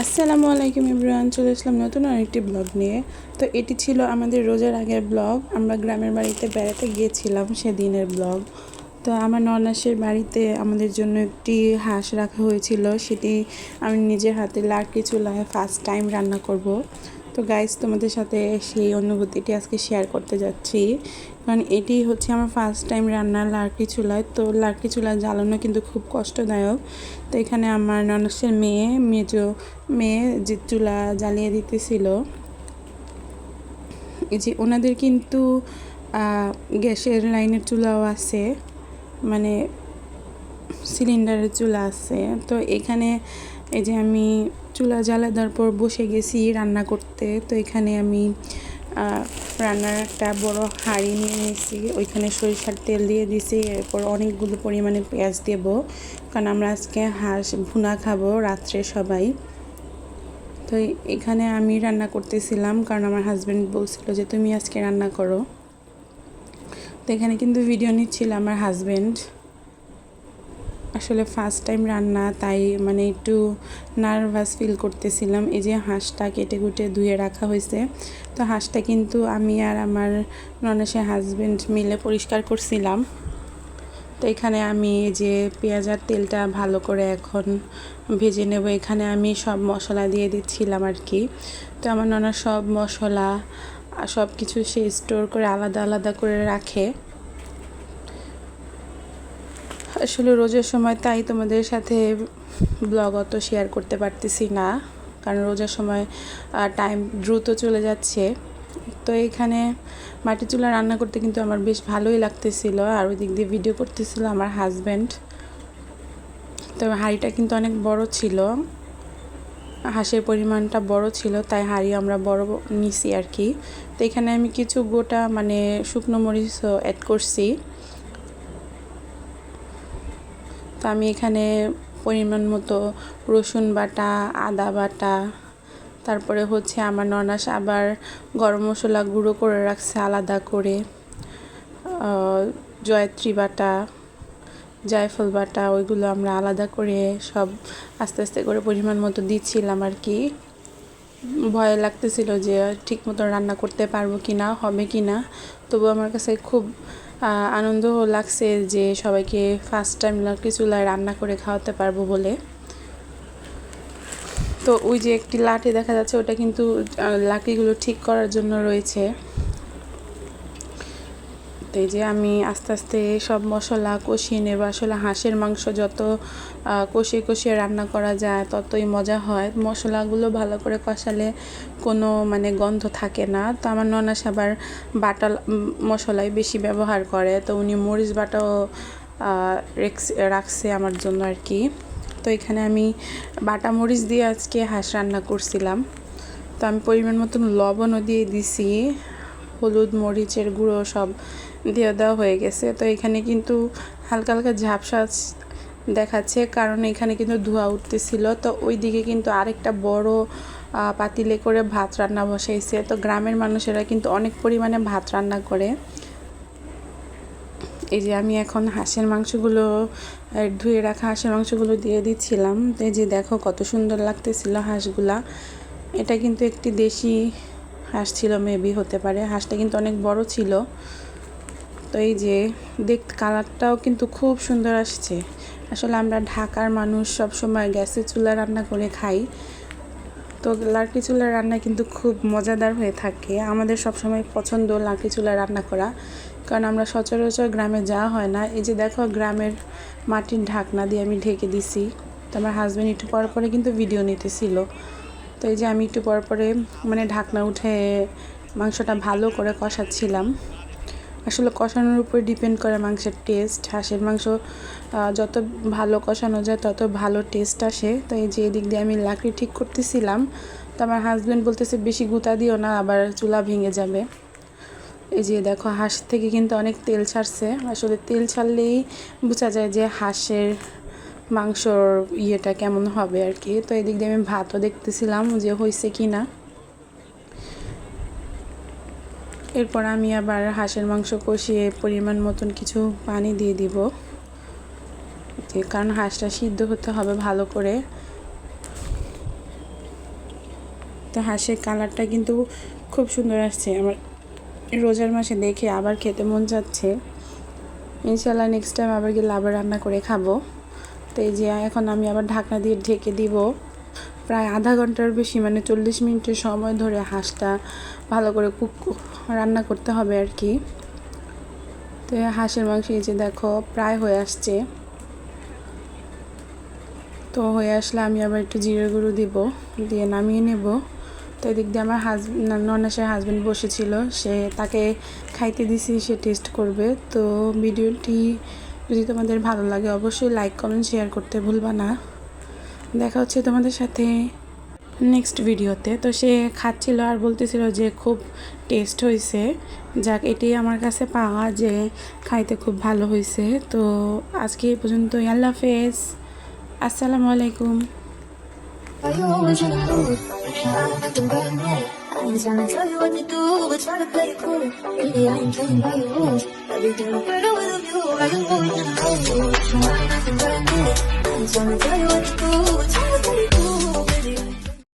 আসসালামু আলাইকুম এভরিওয়ান, চলে আসলাম নতুন আরেকটি ব্লগ নিয়ে। তো এটি ছিল আমাদের রোজার আগের ব্লগ। আমরা গ্রামের বাড়িতে বেড়াতে গিয়েছিলাম সেদিনের ব্লগ। তো আমার ননাসের বাড়িতে আমাদের জন্য একটি হাঁস রাখা হয়েছিল, সেটি আমি নিজের হাতে লাকড়ি চুলায় ফার্স্ট টাইম রান্না করব। তো গাইস, তোমাদের সাথে সেই অনুভূতিটি আজকে শেয়ার করতে যাচ্ছি, কারণ এটি হচ্ছে আমার ফার্স্ট টাইম রান্না লাকড়ি চুলায়। তো লাকড়ি চুলায় জ্বালানো কিন্তু খুব কষ্টদায়ক। তো এখানে আমার ননসের মেজো মেয়ে যে চুলা জ্বালিয়ে দিতেছিল, এই যে ওনাদের কিন্তু গ্যাসের লাইনের চুলাও আছে, মানে সিলিন্ডারের চুলা আছে। তো এখানে এই যে আমি চুলা জ্বালা দেওয়ার পর বসে গেছি রান্না করতে। তো এখানে আমি রান্নার একটা বড় হাঁড়ি নিয়ে নিয়েছি, ওইখানে সরিষার তেল দিয়ে দিয়েছি। এরপর অনেকগুলো পরিমাণে পেঁয়াজ দেব, কারণ আমরা আজকে হাঁস ভুনা খাবো রাত্রে সবাই। তো এখানে আমি রান্না করতেছিলাম, কারণ আমার হাজব্যান্ড বলছিল যে তুমি আজকে রান্না করো। তো এখানে কিন্তু ভিডিও নিচ্ছিল আমার হাজব্যান্ড। আসলে ফার্স্ট টাইম রান্না, তাই মানে একটু নার্ভাস ফিল করতেছিলাম। এই যে হাঁসটা কেটে কুটে ধুয়ে রাখা হয়েছে। তো হাঁসটা কিন্তু আমি আর আমার ননসের হাজব্যান্ড মিলে পরিষ্কার করছিলাম। তো এখানে আমি এই যে পেঁয়াজ আর তেলটা ভালো করে এখন ভেজে নেব। এখানে আমি সব মশলা দিয়ে দিচ্ছিলাম আর কি। তো আমার ননা সব মশলা সব কিছু সে স্টোর করে আলাদা আলাদা করে রাখে। আসলে রোজার সময় তাই তোমাদের সাথে ব্লগ অত শেয়ার করতে পারতেছি না, কারণ রোজার সময় টাইম দ্রুত চলে যাচ্ছে। তো এখানে মাটির চুলা রান্না করতে কিন্তু আমার বেশ ভালোই লাগতেছিল, আর ওই দিক দিয়ে ভিডিও করতেছিল আমার হাজব্যান্ড। তো হাঁড়িটা কিন্তু অনেক বড় ছিল, হাঁসের পরিমাণটা বড় ছিল, তাই হাঁড়ি আমরা বড় নিছি আর কি। তো এখানে আমি কিছু গোটা মানে শুকনো মরিচও অ্যাড করছি। তো আমি এখানে পরিমাণ মতো রসুন বাটা, আদা বাটা, তারপরে হচ্ছে আমার ননাস আবার গরম মশলা গুঁড়ো করে রাখছে আলাদা করে, জয়ত্রী বাটা, জায়ফল বাটা, ওইগুলো আমরা আলাদা করে সব আস্তে আস্তে করে পরিমাণ মতো দিচ্ছিলাম আর কি। ভয় লাগতেছিল যে ঠিক মতো রান্না করতে পারবো কি না, হবে কি না। তবু আমার কাছে খুব আনন্দ লাগছে যে সবাইকে ফার্স্ট টাইম লাকড়ি চুলায় রান্না করে খাওয়াতে পারবো বলে। তো ওই যে একটি লাঠি দেখা যাচ্ছে, ওটা কিন্তু লাকড়িগুলো ঠিক করার জন্য রয়েছে। তো এই যে আমি আস্তে আস্তে সব মশলা কষিয়ে নেব। আসলে হাঁসের মাংস যত কষিয়ে কষিয়ে রান্না করা যায় ততই মজা হয়। মশলাগুলো ভালো করে কষালে কোনো মানে গন্ধ থাকে না। তো আমার ননাস আবার বাটা মশলাই বেশি ব্যবহার করে, তো উনি মরিচ বাটাও রাখছে আমার জন্য আর কি। তো এখানে আমি বাটা মরিচ দিয়ে আজকে হাঁস রান্না করছিলাম। তো আমি পরিমাণ মতন লবণও দিয়ে দিছি, হলুদ মরিচের গুঁড়ো সব দিয়ে দেওয়া হয়ে গেছে। তো এখানে কিন্তু হালকা হালকা ঝাপসা দেখাচ্ছে, কারণ এখানে কিন্তু ধোঁয়া উঠতেছিল। তো ওই দিকে কিন্তু আরেকটা বড় পাতিলে করে ভাত রান্না বসাইছে। তো গ্রামের মানুষেরা কিন্তু অনেক পরিমাণে ভাত রান্না করে। এই যে আমি এখন হাঁসের মাংসগুলো ধুয়ে রাখা হাঁসের মাংসগুলো দিয়ে দিচ্ছিলাম। তো এই যে দেখো কত সুন্দর লাগতেছিল হাঁসগুলা। এটা কিন্তু একটি দেশি হাঁস ছিল, মেবি হতে পারে। হাঁসটা কিন্তু অনেক বড় ছিল। তো এই যে দেখতে কালারটাও কিন্তু খুব সুন্দর আসছে। আসলে আমরা ঢাকার মানুষ, সব সময় গ্যাসের চুলা রান্না করে খাই। তো লাকড়ি চুলার রান্না কিন্তু খুব মজাদার হয়ে থাকে। আমাদের সব সময় পছন্দ লাকড়ি চুলায় রান্না করা, কারণ আমরা সচরাচর গ্রামে যাওয়া হয় না। এই যে দেখো গ্রামের মাটির ঢাকনা দিয়ে আমি ঢেকে দিছি। তো আমার হাজব্যান্ড একটু পর পরে কিন্তু ভিডিও নিতেছিল। তো এই যে আমি একটু পর পরে মানে ঢাকনা উঠে মাংসটা ভালো করে কষাচ্ছিলাম। আসলে কষানোর উপর ডিপেন্ড করে মাংসের টেস্ট। হাঁসের মাংস যত ভালো কষানো যায় তত ভালো টেস্ট আসে। তো এই যে এদিক দিয়ে আমি লাকড়ি ঠিক করতেছিলাম। তো আমার হাজব্যান্ড বলতেছে বেশি গুঁতা দিও না, আবার চুলা ভেঙে যাবে। এই যে দেখো হাঁস থেকে কিন্তু অনেক তেল ছাড়ছে। আসলে তেল ছাড়লেই বোঝা যায় যে হাঁসের মাংসর ইয়েটা কেমন হবে আর কি। তো এদিক দিয়ে আমি ভাতও দেখতেছিলাম যে হয়েছে কি না। এরপর আমি আবার হাঁসের মাংস কষিয়ে পরিমাণ মতন কিছু পানি দিয়ে দিব, কারণ হাঁসটা সিদ্ধ হতে হবে ভালো করে। তো হাঁসের কালারটা কিন্তু খুব সুন্দর আসছে। আমার রোজার মাসে দেখে আবার খেতে মন যাচ্ছে। ইনশাল্লাহ নেক্সট টাইম আবার গিয়ে আবার রান্না করে খাবো। তো এই যে এখন আমি আবার ঢাকনা দিয়ে ঢেকে দিব। প্রায় আধা ঘন্টার বেশি, মানে 40 মিনিটের সময় ধরে হাঁসটা ভালো করে রান্না করতে হবে আর কি। তো হাঁসের মাংস এই যে দেখো প্রায় হয়ে আসছে। তো হয়ে আসলে আমি আবার একটু জিরে গুঁড়ো দিব, দিয়ে নামিয়ে নেব। তো এদিক দিয়ে আমার ননাসের হাজব্যান্ড বসেছিল, তাকে খাইতে দিছি, সে টেস্ট করবে। তো ভিডিওটি যদি তোমাদের ভালো লাগে অবশ্যই লাইক কমেন্ট শেয়ার করতে ভুলবা না। দেখা হচ্ছে তোমাদের সাথে নেক্সট ভিডিওতে। তো সে খাচ্ছিল আর বলতেছিল যে খুব টেস্ট হয়েছে। যাক, এটাই আমার কাছে পাওয়া যে খাইতে খুব ভালো হয়েছে। তো আজকে এই পর্যন্তই। আল্লাহ হাফেজ, আসসালামু আলাইকুম। Are you always in the mood? I'm acting brand new. I ain't tryna tell you what to do, but tryna play it cool. Baby, I ain't playing by your rules. Everything look better with a view. I can go in the road. I ain't acting brand new. I ain't tryna tell you what to do.